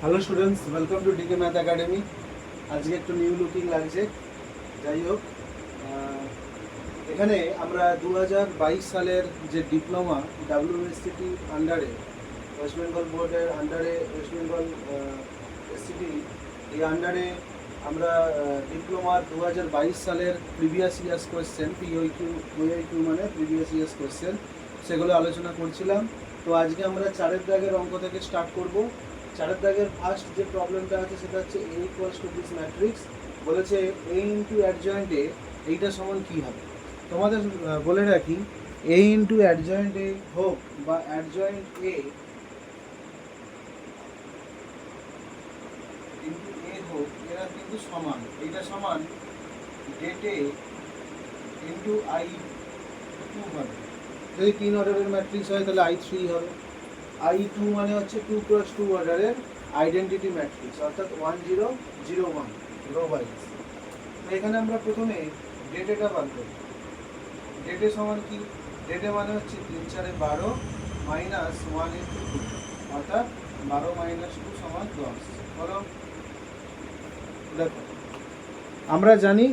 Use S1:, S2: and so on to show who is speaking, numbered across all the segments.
S1: Hello students, welcome to DK math academy. আজকে একটু new looking লাগছে, যাই হোক। এখানে আমরা 2022 সালের যে ডিপ্লোমা ডাব্লিউএসসিটি আন্ডারে, ওয়েস্ট বেঙ্গল বোর্ডের আন্ডারে, ওয়েস্ট বেঙ্গল এসসিটি এই আন্ডারে আমরা ডিপ্লোমার 2022 সালের প্রিভিয়াস ইয়ার্স কোয়েশ্চেন, পিওইকিউ মানে প্রিভিয়াস ইয়ার্স কোয়েশ্চেন, সেগুলো আলোচনা করছিলাম। তো আজকে আমরা 4 দাগের অঙ্ক থেকে স্টার্ট করব। 4 দাগের ফার্স্ট যে প্রবলেমটা আছে সেটা হচ্ছে a equals to this matrix. বলেছে a ইন্টু অ্যাডজয়েন্ট এ এইটা সমান কী হবে। তোমাদের বলে রাখি, a ইন্টু অ্যাডজয়েন্ট এ হোক বা অ্যাডজয়েন্ট এ ইন্টু এ হোক, এরা কিন্তু সমান। এইটা সমান det A into I two হবে। যদি 3 অর্ডারের ম্যাট্রিক্স হয় তাহলে i3 হবে। i2 মানে হচ্ছে 2 × 2 অর্ডারের আইডেন্টিটি ম্যাট্রিক্স, অর্থাৎ 1 0 0 1 রো ওয়াইজ। তো এখানে আমরা প্রথমে ডেটেটা বার করি। ডেটে সমান কি? ডেটে মানে হচ্ছে 3 4 12 মাইনাস 1 × 2, অর্থাৎ 12 - 2 সমান 10। বলো, দেখো আমরা জানি,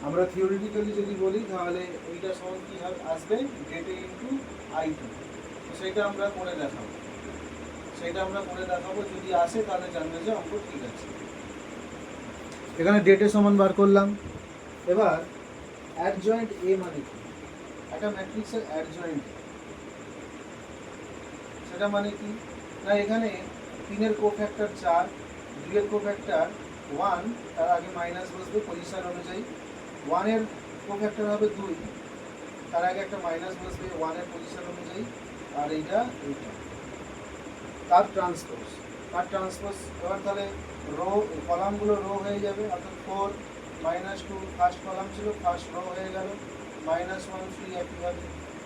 S1: আমরা থিওরিটিক্যালি যদি বলি তাহলে এইটা সমান কি হবে, আসবে ডেটে ইন্টু i2। সেটা আমরা করে দেখাবো, যদি আসে তাহলে জানবে যে অঙ্ক ঠিক আছে। এখানে ডেটে সমান বার করলাম। এবার অ্যাডজয়েন্ট এ মানে কি? একটা ম্যাট্রিক্সের অ্যাডজয়েন্ট সেটা মানে কি না, এখানে 3-এর কোফ্যাক্টর 4, 2-এর কোফ্যাক্টর 1, তার আগে মাইনাস বসবে পজিশন অনুযায়ী। 1-এর কোফ্যাক্টর হবে 2, তার আগে একটা মাইনাস বসবে 1-এর পজিশন অনুযায়ী। আর এইটা তার ট্রান্সপোজ। এবার তাহলে রো কলামগুলো রো হয়ে যাবে, অর্থাৎ 4 - 2 ফার্স্ট কলাম ছিল, ফার্স্ট রো হয়ে গেল, -1 3 একইভাবে।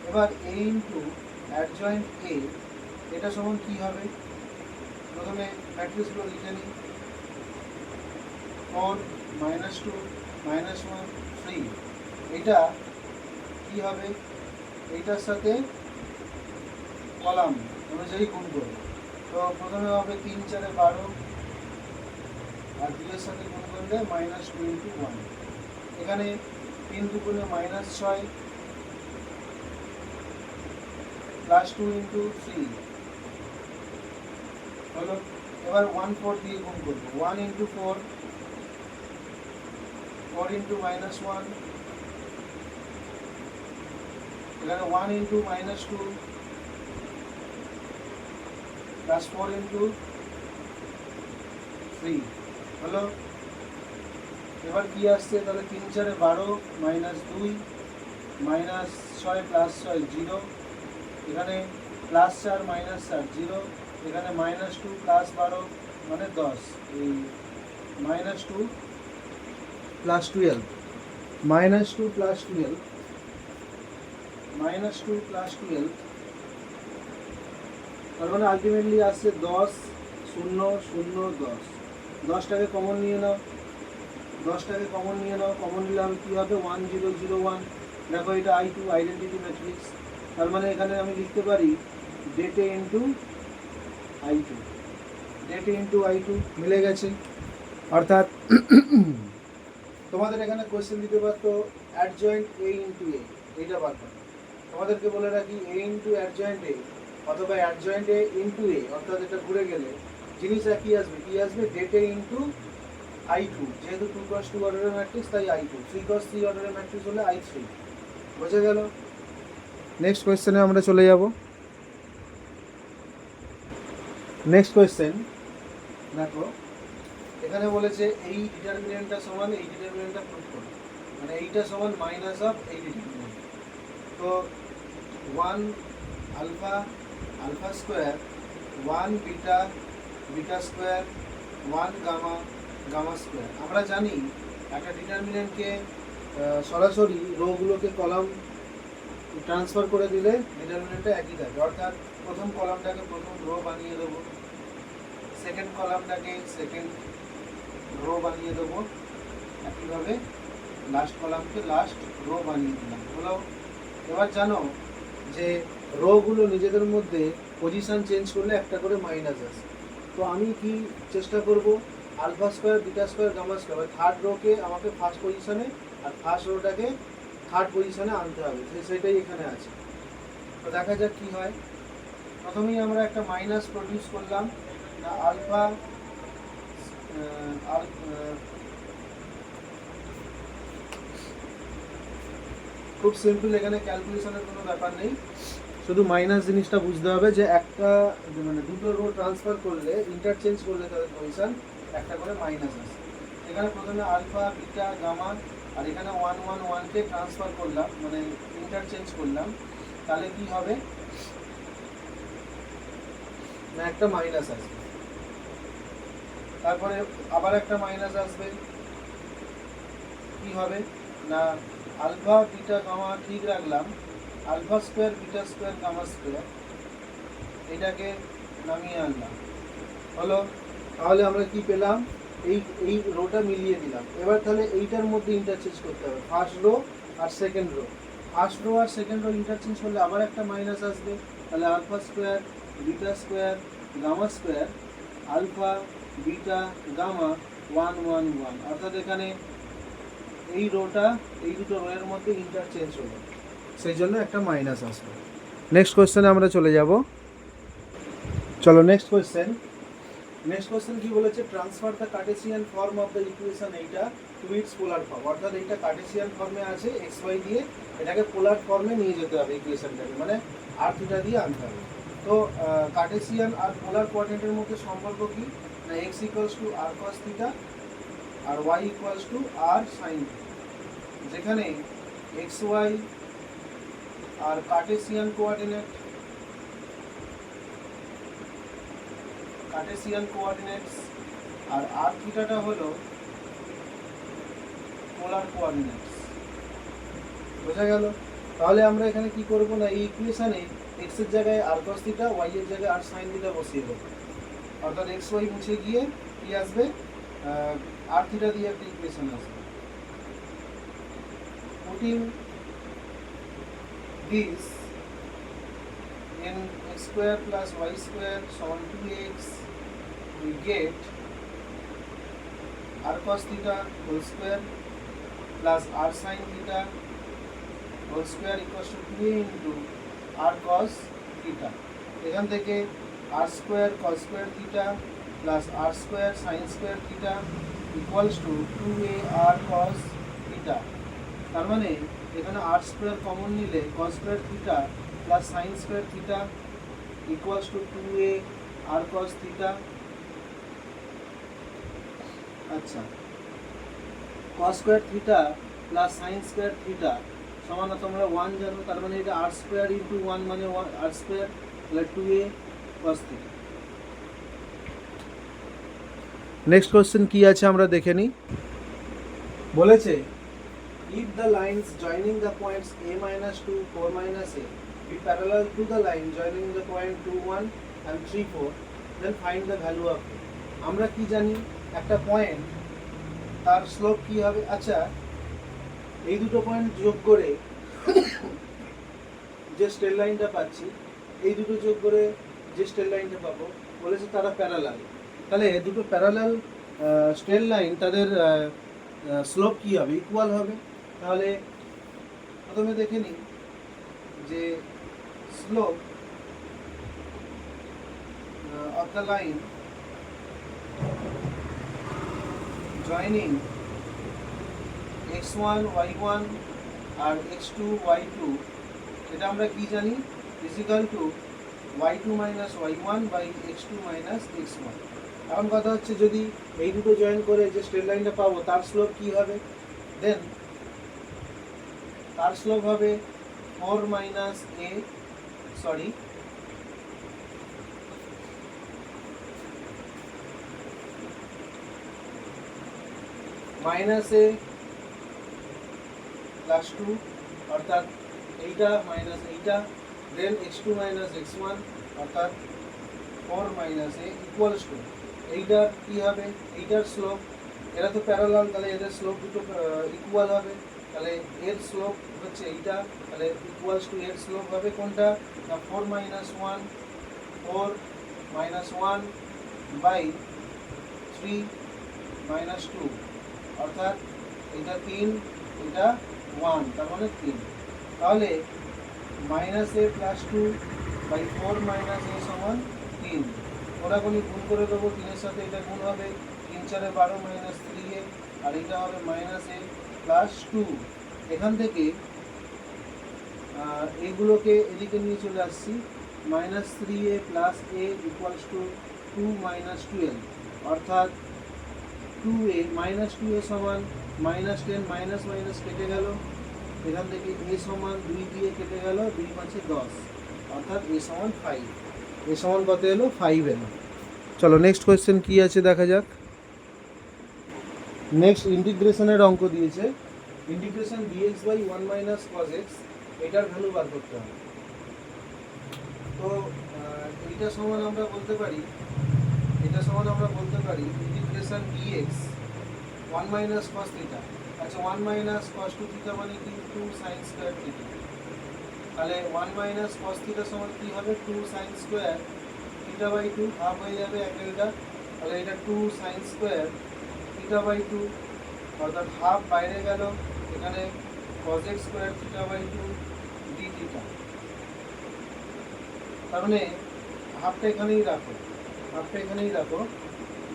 S1: এবার a ইন্টু অ্যাডজয়েন্ট এ এটা সমান কী হবে? প্রথমে ম্যাট্রিক্সগুলো লিখে নিই। 4 - 2 -1 3, এটা কি হবে? এইটার সাথে কলাম অনুযায়ী গুণ করবো। তো প্রথমে হবে 3 4 12, আর 2-এর সাথে গুণ করলে -2 × 1। এখানে 3 2 -6 প্লাস 2 × 3 হলো। এবার 1 4 দিয়ে গুণ করবো। 1 × 4, 4 × -1, এখানে 1 × -2 প্লাস 4 × 3 হলো। এবার কি আসছে? তাহলে 3 4 12 -2 -6 প্লাস 6 0, এখানে প্লাস 4 -4 0, এখানে -2 প্লাস 12 মানে 10। এই -2 প্লাস 12, -2 প্লাস 12, -2 প্লাস 12, তার মানে আলটিমেটলি আসছে 10 0 0 10। 10টাকে কমন নিয়ে নাও, কমন নিলে আমি কী হবে? 1 0 0 1। দেখো এটা i2 আইডেন্টিটি ম্যাট্রিক্স, তার মানে এখানে আমি লিখতে পারি ডেটে ইন্টু i2, মিলে গেছে। অর্থাৎ তোমাদের এখানে কোয়েশ্চেন দিতে পারতো অ্যাডজয়েন্ট a ইন্টু এ, এইটা বার করো। তোমাদেরকে বলে রাখি a ইন্টু অ্যাডজয়েন্ট এ অথবা অ্যাডজয়েন্ট এ ইন্টু এ, অর্থাৎ এটা ঘুরে গেলে জিনিস একই আসবে। কি আসবে? ডেটে ইন্টু i2, যেহেতু 2 × 2 অর্ডারের ম্যাট্রিক্স তাই i2, 3 × 3 অর্ডারের ম্যাট্রিক্স হলে i3। বোঝা গেল? নেক্সট কোয়েশ্চেনে আমরা চলে যাব। নেক্সট কোয়েশ্চেন দেখো, এখানে বলেছে এই ডিটারমিনেন্টটা সমান, এই ডিটারমিনেন্টটা প্রুভ করো, মানে এইটা সমান মাইনাস অফ এই ডিটারমিনেন্ট। তো 1 alpha alpha square, 1 beta beta square, 1 gamma gamma square. আমরা জানি একটা ডিটারমিনেন্টকে সরাসরি রোগুলোকে কলাম ট্রান্সফার করে দিলে ডিটারমিনেন্টটা একই থাকে। অর্থাৎ প্রথম কলামটাকে প্রথম রো বানিয়ে দেবো, সেকেন্ড কলামটাকে সেকেন্ড রো বানিয়ে দেবো, একইভাবে লাস্ট কলামকে লাস্ট রো বানিয়ে দিলাম। হলো। এবার জানো যে রোগুলো নিজেদের মধ্যে পজিশন চেঞ্জ করলে একটা করে মাইনাস আসে। তো আমি কি চেষ্টা করব, alpha square beta square gamma square, third রোকে আমাকে ফার্স্ট পজিশনে আর ফার্স্ট রোটাকে থার্ড পজিশনে আনতে হবে, সেটাই এখানে আছে। তো দেখা যাক কি হয়। প্রথমেই আমরা একটা মাইনাস প্রডিউস করলাম, আলফা খুব সিম্পল, এখানে ক্যালকুলেশনের কোনো ব্যাপার নেই, শুধু মাইনাস জিনিসটা বুঝতে হবে যে একটা মানে দুটো রো ট্রান্সফার করলে, ইন্টারচেঞ্জ করলে তাদের পজিশন একটা করে মাইনাস আসে। এখানে প্রথমে আলফা বিটা গামা আর এখানে 1 1 1কে ট্রান্সফার করলাম, মানে ইন্টারচেঞ্জ করলাম, তাহলে কি হবে না একটা মাইনাস আসবে, তারপরে আবার একটা মাইনাস আসবে, কি হবে না আলফা বিটা গামা ঠিক রাখলাম, alpha square beta square gamma square, এটাকে নামিয়ে আনলাম, হলো। তাহলে আমরা কি পেলাম, এই রোটা মিলিয়ে দিলাম। এবার তাহলে এইটার মধ্যে ইন্টারচেঞ্জ করতে হবে ফার্স্ট রো আর সেকেন্ড রো। ফার্স্ট রো আর সেকেন্ড রো ইন্টারচেঞ্জ করলে আবার একটা মাইনাস আসবে, তাহলে alpha square beta square gamma square, alpha beta gamma 1 1 1, অর্থাৎ এখানে এই রোটা এই দুটো রো এর মধ্যে ইন্টারচেঞ্জ হলো, সেই জন্য একটা মাইনাস আসবে। নেক্সট কোয়েশ্চেনে আমরা চলে যাব। চলো নেক্সট কোয়েশ্চেন কি বলেছে, transfer the Cartesian form of the equation এইটা টু ইটস পোলার ফর্ম, অর্থাৎ এইটা কার্টেসিয়ান ফর্মে আছে এক্স ওয়াই দিয়ে, এটাকে পোলার ফর্মে নিয়ে যেতে হবে ইকুয়েশনটাকে, মানে আর থিটা দিয়ে আনতে হবে। তো কার্টেসিয়ান আর পোলার কোঅর্ডিনেটের মধ্যে সম্পর্ক কি না, x equals to r cos theta আর y equals to r sine theta, যেখানে x y are cartesian coordinates আর আর থিটাটা হলো পোলার কোঅর্ডিনেটস, বোঝা গেল। তাহলে আমরা এখানে কি করব না, এই ইকুয়েশনে এক্স এর জায়গায় আর cos থিটা, ওয়াই এর জায়গায় আর sin থিটা বসিয়ে দেব, অর্থাৎ এক্স ওয়াই মুছে গিয়ে কি আসবে, আর থিটা দিয়ে একটা ইকুয়েশন আসবে। Putting this in x square plus y square সমান 2x, we get r cos theta whole square plus r sin theta whole square equals to 2a into r cos theta। এখান থেকে r square cos square theta plus r square sin square theta equals to 2a r cos theta। তার মানে এখানে r square common নিলে cos square theta plus sin square theta equals to 2a r cos theta। আচ্ছা, cos square theta plus sin square theta সমান তোমরা 1 জানো, তার মানে এটা r square into 1 মানে r square, তাহলে 2a cos theta। Next question কি আছে আমরা দেখে নিই। বলেছে if the lines joining the points a minus 2 4 minus a be parallel to the line joining the point 2 1 and 3 4, then find the value of a। আমরা কি জানি, একটা পয়েন্ট তার স্লোপ কি হবে। আচ্ছা, এই দুটো পয়েন্ট যোগ করে যে স্ট্রেট লাইনটা পাচ্ছি, এই দুটো যোগ করে যে স্ট্রেট লাইনটা পাবো, বলেছে তারা প্যারালাল। তাহলে দুটো প্যারালাল স্ট্রেট লাইন তাদের স্লোপ কি হবে, ইকুয়াল হবে। তাহলে প্রথমে দেখে নিই যে slope of the line joining x1 y1 আর x2 y2, এটা আমরা কি জানি, equal to y2 minus y1 by x2 minus x1। এখন কথা হচ্ছে যদি এই দুটো জয়েন করে যে স্ট্রেট লাইনটা পাবো তার স্লোপ কি হবে, দেন তার স্লোপ হবে 4 minus a, sorry minus a plus 2, অর্থাৎ এইটা মাইনাস এইটা, দেন x2 minus x1 অর্থাৎ 4 minus a equals to এইটার কি হবে, এইটার স্লোপ, এরা তো প্যারালাল, তাহলে এদের স্লোপ দুটো ইকুয়াল হবে, তাহলে এর স্লোপ হচ্ছে এইটা, তাহলে ইকুয়ালস টু এর স্লোপ হবে কোনটা না 4 minus 1 4 minus 1 বাই 3 মাইনাস 2, অর্থাৎ এটা 3, এটা 1, তার মানে 3। তাহলে minus a plus 2 by 4 minus a সমান 3। কোনাকুনি গুণ করে দেবো, 3-এর সাথে এটা গুণ হবে, 3 4 12 মাইনাস 3a, আর এটা হবে মাইনাস এ প্লাস 2। এখান থেকে এগুলোকে এদিকে নিয়ে চলে আসছি, minus 3a plus A equals to 2 minus 12, অর্থাৎ 2a মাইনাস 2a সমান মাইনাস 10, মাইনাস মাইনাস কেটে গেল, এখান থেকে a সমান 2 দিয়ে কেটে গেল, 2 5 10, অর্থাৎ a সমান 5। a সমান কত এলো? 5 এলো। চলো নেক্সট কোয়েশ্চেন কি আছে দেখা যাক। নেক্সট ইন্টিগ্রেশনের অঙ্ক দিয়েছে, integration dx by 1 minus cos x, এটার ভ্যালু বার করতে হবে। তো এটা সমান আমরা বলতে পারি ইন্টিগ্রেশন dx 1 মাইনাস cos থিটা। আচ্ছা 1 মাইনাস cos 2 থিটা মানে কি? 2 sin স্কয়ার থিটা। তাহলে 1 মাইনাস cos থিটা সমান কি হবে? 2 sin square theta by 2, half হয়ে যাবে অ্যাঙ্গেলটা, তাহলে এটা 2 sin স্কয়ার থিটা বাই 2, অর্থাৎ হাফ বাইরে গেল, এখানে cos x square theta by 2 d theta. তার মানে হাফটা এখানেই রাখো,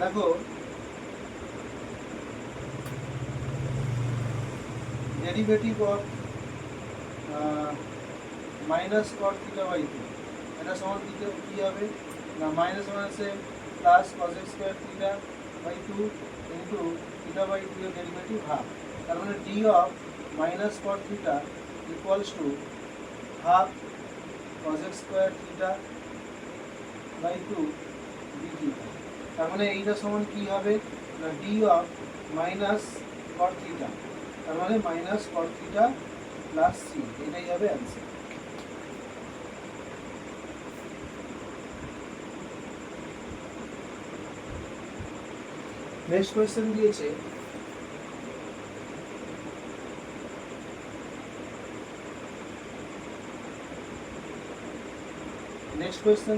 S1: দেখো derivative of minus cot theta by 2, এটা সমান কি হবে না, মাইনাস মাইনাসে plus cos x square theta by 2 into theta by 2 এর ডেরিভেটিভ হাফ। তার মানে d of minus cot theta equals to half cos x square theta by 2 d theta. তার মানে এইটা সমান কি হবে না, d of minus cot theta, তার মানে minus cot theta plus c, এটাই হবে অ্যান্সার। নেক্সট কোয়েশ্চেন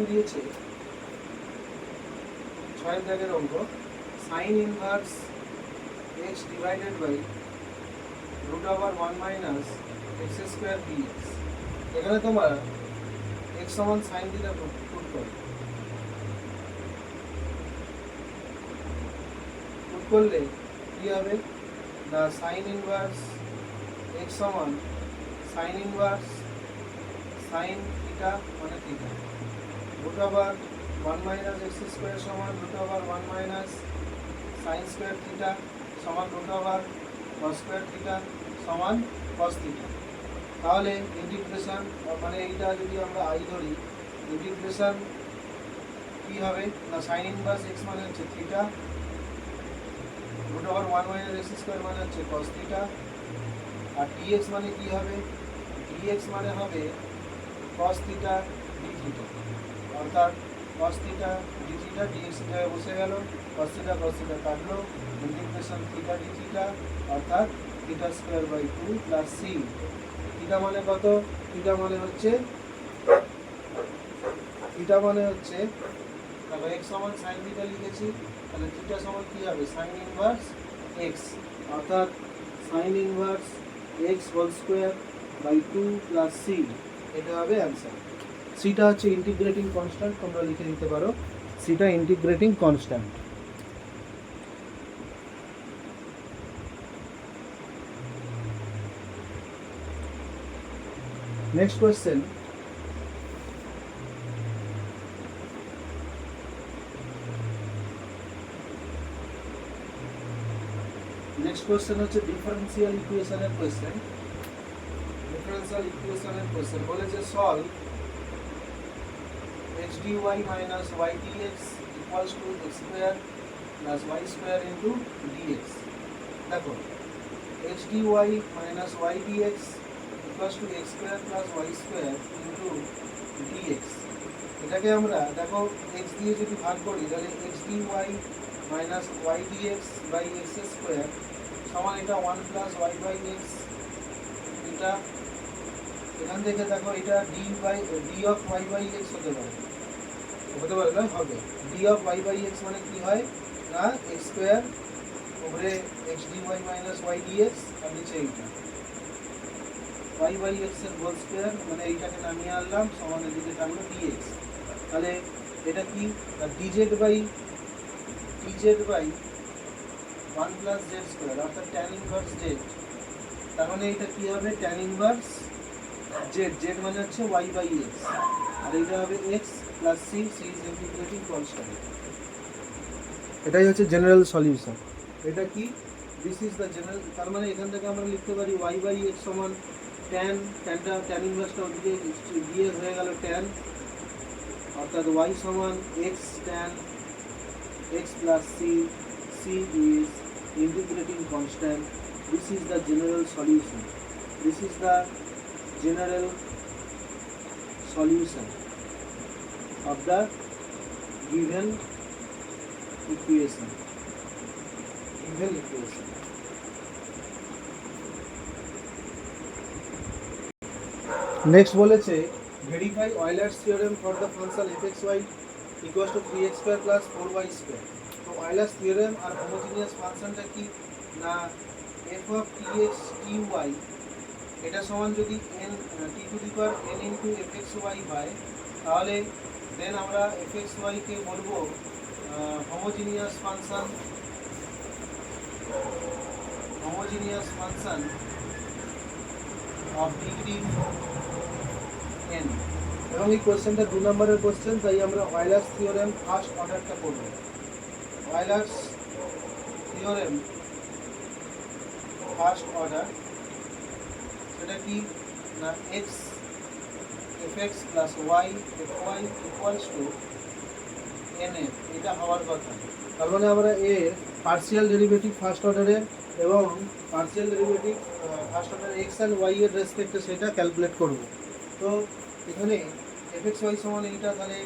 S1: দিয়েছে, ছয়ের দাগের অঙ্ক, sine inverse x divided by root over 1 minus x square dx। এখানে তোমরা x সমান সাইন থিটা পুট করলে কি হবে না, সাইন ইনভার্স x সমান সাইন ইনভার্স সাইন থিটা মানে theta, root over 1 minus x square সমান root over 1 minus sine square theta সমান root over cos square theta সমান cos থিটা। তাহলে ইন্টিগ্রেশন মানে এইটা যদি আমরা i ধরি, ইন্টিগ্রেশন কি হবে না, সাইন ইনভার্স x মানে হচ্ছে theta, root over 1 minus x square মানে হচ্ছে cos থিটা, আর dx মানে কি হবে, dx মানে হবে cos থিটা d থিটা, অর্থাৎ cos theta d theta, dx জায়গায় বসে গেল, cos থিটা কাটলো, ইন্টিগ্রেশন থিটা d থিটা, অর্থাৎ theta square by 2 plus c। Theta মানে কত? থিটা মানে হচ্ছে তাহলে x সমান sin থিটা লিখেছি, তাহলে থিটা সমান কি হবে, sin ইনভার্স x, অর্থাৎ sin inverse x whole square by 2 plus c, এটা হবে অ্যান্সার। সিটা হচ্ছে ইন্টিগ্রেটিং কনস্ট্যান্ট, তোমরা লিখে দিতে পারো, সিটা ইন্টিগ্রেটিং কনস্ট্যান্ট। নেক্সট কোয়েশ্চেন, হচ্ছে ডিফারেন্সিয়াল ইকুয়েশনের কোয়েশ্চেন। বলেছে solve x dy minus y dx equals to x square plus y square into dx। দেখো x dy minus y dx equals to x square plus y square into dx, এটাকে আমরা দেখো x দিয়ে যদি ভাগ করি তাহলে x dy minus y dx by x square সমান এটা 1 plus y by x, এটা এখান থেকে দেখো এটা d of y by x হতে পারে, হতে পারে না, হবে। D of y by x মানে কি হয় না এক্স স্কোয়ার ওপরে x d y minus y d x, আর নিচে এইটা ওয়াই বাই এক্স এর হোল স্কোয়ার, মানে এইটাকে নামিয়ে আনলাম, সমান এদিকে থাকলো ডি এক্স। তাহলে এটা কি dz by one plus z square, অর্থাৎ ট্যান ইনভার্স জেড। তার মানে এটা কি হবে ট্যান ইনভার্স জেড, জেড মানে হচ্ছে ওয়াই বাই এক্স, আর এইটা হবে x plus c, c is integrating constant. এটাই হচ্ছে জেনারেল সলিউশন। এটা কি দিস ইজ দ্য জেনারেল, তার মানে এখান থেকে আমরা লিখতে পারি ওয়াই বাই এক্স সমান ট্যান ইনভার্সটা ওদিকে দিয়ে হয়ে গেল ট্যান, অর্থাৎ ওয়াই সমান x tan x plus c, c is integrating constant. This is the general solution, this is the general solution of the given equation. Next বলেছে verify Euler's theorem for the function fxy equals to 3x square plus 4y square. তো Euler's theorem আর homogeneous ফাংশনটা কি না f of tx ty এটা সমান যদি n t to the power n into fxy হয়, তাহলে দেন আমরা fxy কে বলবো homogeneous function of degree n। এবং এই কোশ্চেনটা 2 নম্বরের কোশ্চেন, তাই আমরা অয়েলার্স থিওরেম ফার্স্ট অর্ডারটা করব। অয়েলার্স থিওরেম ফার্স্ট অর্ডার সেটা কি না x f x plus y f y equals to n f, এটা হওয়ার কথা। তার মানে আমরা এর পার্সিয়াল ডেরিভেটিভ ফার্স্ট অর্ডারের এবং partial derivative first order x and y এর রেসপেক্টে সেটা ক্যালকুলেট করব। তো এখানে এফ এক্স ওয়াই সমান এইটা, তাহলে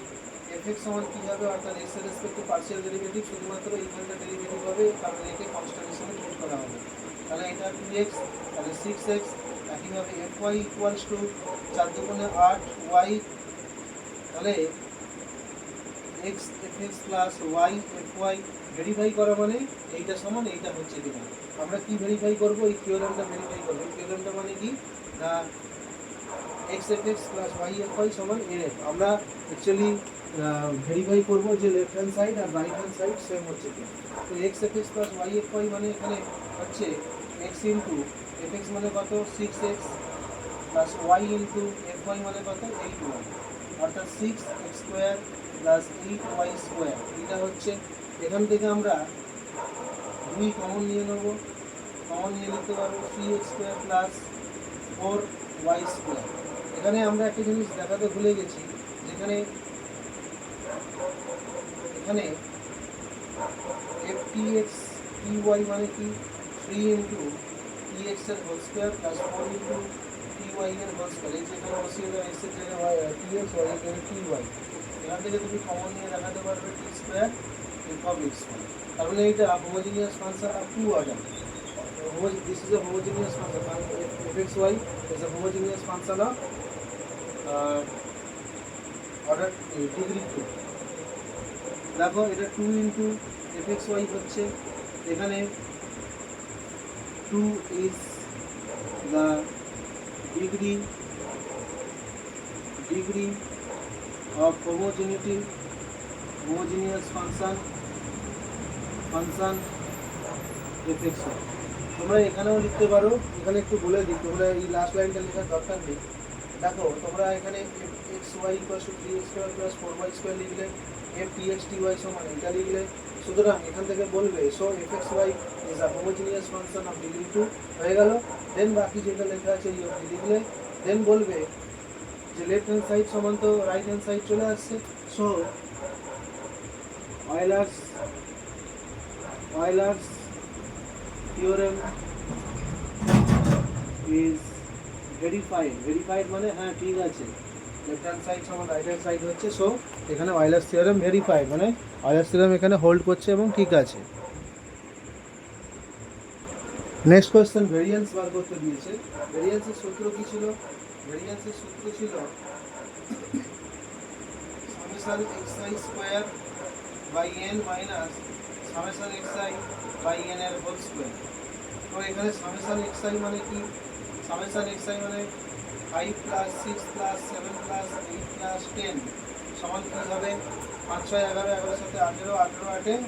S1: এফ এক্স সমান কী হবে, অর্থাৎ এক্স এর রেসপেক্টে পার্সিয়াল ডেরিভেটিভ শুধুমাত্র এইখানটা ডেরিভেটিভ হবে, কারণ একে কনস্ট্যান্ট হিসেবে ট্রিট করা হবে। তাহলে এটা 2x, তাহলে 6x। একইভাবে এফ ওয়াই ইকুয়ালস টু 4 দুগুণে 8 ওয়াই, তাহলে x f x plus y f y verify করা মানে এইটা সমান এইটা হচ্ছে কিনা। আমরা কি ভেরিফাই করব, এই থিওরেমটা ভেরিফাই করব। এই থিওরেমটা মানে কি না x f x plus y f y সমান এন এফ। আমরা অ্যাকচুয়ালি ভেরিফাই করব যে লেফট হ্যান্ড সাইড আর রাইট হ্যান্ড সাইড সেম হচ্ছে কি। তো x f x plus y f y মানে এখানে হচ্ছে এক্স ইন্টু এফ এক্স মানে কত 6x plus y into f y মানে কত 8y, অর্থাৎ 6x square plus 8y square. এটা হচ্ছে এখান থেকে আমরা 2 কমন নিয়ে নেব, কমন নিয়ে লিখতে পারবো 3x square plus 4y square. এখানে আমরা একটা জিনিস দেখাতে ভুলে গেছি, যেখানে এখানে ftx ty মানে কি 3 ইন্টু tx এর whole square plus 4 into ty এর হোল স্কোয়ার। এই যেখানে বসিয়ে দেওয়া x এর জায়গায় tx y এর জায়গায় ty, এখান থেকে তুমি কমন নিয়ে দেখাতে পারবে t square of x square. তার মানে এইটা homogeneous function of 2 order. This is a homogeneous function. fxy is a homogeneous function of order degree 2। দেখো এটা 2 ইন্টু fxy হচ্ছে, এখানে 2 is the degree of homogeneous function fxy। তোমরা এখানেও লিখতে পারো, এখানে একটু বলে দিই, তোমরা এই লাস্ট লাইনটা লেখার দরকার নেই। দেখো তোমরা এখানে x y equal to 3x square plus 4y square লিখলে, এফ টিএক্স টিওয়াই সমান এটা লিখলে, সুতরাং এখান থেকে বলবে so f x y is a homogeneous function of degree 2 হয়ে গেল। দেন বাকি যেটা লেখা আছে এই লিখলে, দেন বলবে যে লেফট হ্যান্ড সাইড সমান তো রাইট হ্যান্ড সাইড চলে আসছে। So Euler's theorem is verified মানে হ্যাঁ ঠিক আছে, লেফট হ্যান্ড সাইড সমান রাইট হ্যান্ড সাইড হচ্ছে। সো এখানে Euler's theorem ভেরিফাইড মানে Euler's theorem এখানে হোল্ড করছে এবং ঠিক আছে। নেক্সট কোয়েশ্চেন ভেরিয়েন্স বার করতে দিয়েছে। ভেরিয়েন্সের সূত্র কি ছিল? ভেরিয়েন্সের সূত্র ছিল summation xi square by n minus summation xi by n এর হোল স্কোয়ার। তো এখানে সামেশন xi মানে কি? সামেশন xi মানে 5 প্লাস 6 প্লাস 7 প্লাস 8 প্লাস 10 সমান কি হবে? 5 6 11, 11 সাথে 18, 18 8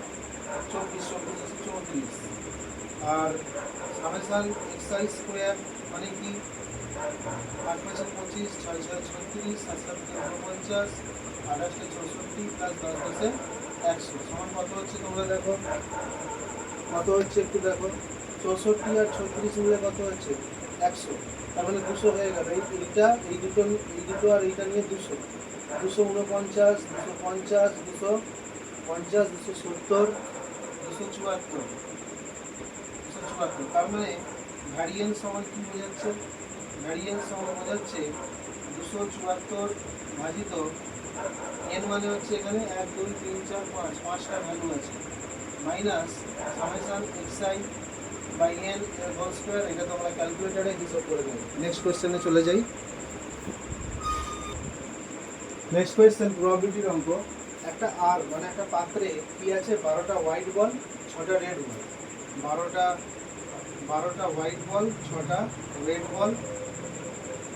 S1: 24, 24 আছে 34। আর সামেশন xi স্কোয়ার মানে কি? 8 5 25, 6 6 36, 7 7 49, 28 64 প্লাস 10 10 100 সমান কত হচ্ছে তোমরা দেখো? কত হচ্ছে একটু দেখো। 64 আর 36 মিলে কত হচ্ছে? 100। তার মানে 200 হয়ে গেল। এই দুটো আর এইটা নিয়ে 200, 249, 250, 250, 270, 274, 274। তার মানে ভ্যারিয়েন্স সমান কি বোঝাচ্ছে? ভ্যারিয়েন্স সমান বোঝাচ্ছে 274 ভাজিত n মানে হচ্ছে এখানে 1 2 3 4 5 5টা ভ্যালু আছে minus summation xi by n এর হোল স্কয়ার। এটা তোমরা ক্যালকুলেটরে হিসাব করে দেবে। নেক্সট কোশ্চেনে চলে যাই। নেক্সট কোয়েশ্চেন প্রবাবিলিটির অঙ্ক। একটা আর মানে একটা পাত্রে কি আছে? 12টা হোয়াইট বল, 6টা রেড বল। 12টা হোয়াইট বল, 6টা রেড বল।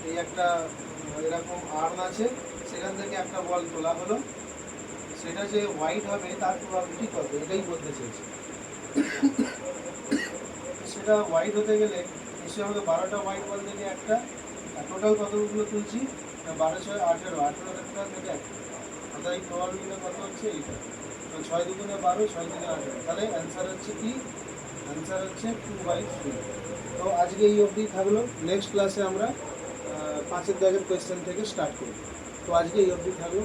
S1: এই একটা এরকম আর্ম আছে, সেখান থেকে একটা বল তোলা হলো। সেটা যে হোয়াইট হবে তার প্রবাবিলিটি কত? এটাই বলতে চেয়েছি। সেটা হোয়াইট হতে গেলে নিশ্চয়ই আমাকে 12টা হোয়াইট বল থেকে একটা টোটাল কতগুলো তুলছি? 12 6 18, 18টা থেকে একটা, অর্থাৎ এই প্রবাবিলিটিটা কত হচ্ছে? এইটা। তো 6 দুগুণে 12, 6 দুগুণে 18, তাহলে অ্যান্সার হচ্ছে কি? অ্যান্সার হচ্ছে 2/3। তো আজকে এই অবধি থাকলো। নেক্সট ক্লাসে আমরা 5 দাগের কোয়েশ্চেন থেকে স্টার্ট করব। তো আজকে এই অবধি থাকলো।